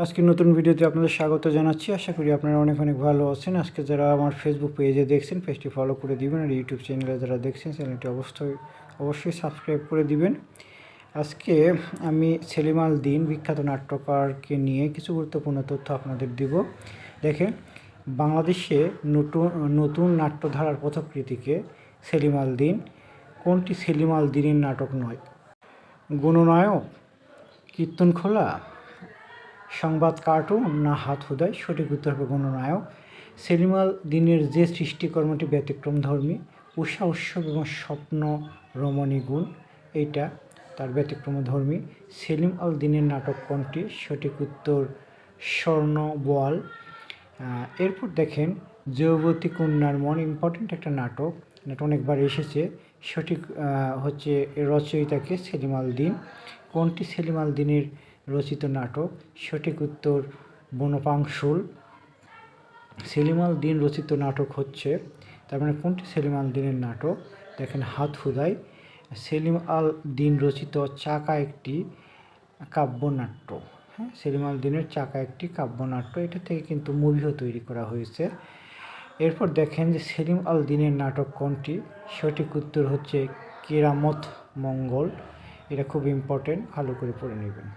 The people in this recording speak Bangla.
আজকে নতুন ভিডিওতে আপনাদের স্বাগত জানাচ্ছি। আশা করি আপনারা অনেক ভালো আছেন। আজকে যারা আমার ফেসবুক পেজে দেখছেন, পেজটি ফলো করে দিবেন, আর ইউটিউব চ্যানেলে যারা দেখছেন চ্যানেলটি অবশ্যই সাবস্ক্রাইব করে দিবেন। আজকে আমি সেলিম আল দীন বিখ্যাত নাট্যকারকে নিয়ে কিছু গুরুত্বপূর্ণ তথ্য আপনাদের দিব। দেখেন, বাংলাদেশে নতুন নাট্যধারার পথকৃতিকে সেলিম আল দীন। কোনটি সেলিম আল দীনের নাটক নয়? গণনায়ক, কীর্তনখোলা, সংবাদ কার্টুন না হাত হুদাই? সঠিক উত্তর হবে গণনায়ক। সেলিম আল দীনের যে সৃষ্টিকর্মটি ব্যতিক্রমধর্মী, উষা উৎসব এবং স্বপ্ন রমণী গুণ, এইটা তার ব্যতিক্রমধর্মী। সেলিম আল দীনের নাটক কোনটি? সঠিক উত্তর স্বর্ণ বোয়াল। এরপর দেখেন, যৌবতী কন্যার মন, ইম্পর্টেন্ট একটা নাটক, এটা অনেকবার এসেছে। সঠিক হচ্ছে রচয়িতাকে সেলিম আল দীন। কোনটি সেলিম আল দীনের রচিত নাটক? সঠিক উত্তর বনপাংশুল। সেলিম আল দীন রচিত নাটক হচ্ছে, তার মানে কোনটি সেলিম আল দীনের নাটক? দেখেন, হাত হুদাই। সেলিম আল দীন রচিত চাকা একটি কাব্যনাট্য। হ্যাঁ, সেলিম আল দীনের চাকা একটি কাব্যনাট্য, এটা থেকে কিন্তু মুভিও তৈরি করা হয়েছে। এরপর দেখেন যে সেলিম আল দীনের নাটক কোনটি? সঠিক উত্তর হচ্ছে কেরামত মঙ্গল। এটা খুব ইম্পর্টেন্ট, ভালো করে পড়ে নেবেন।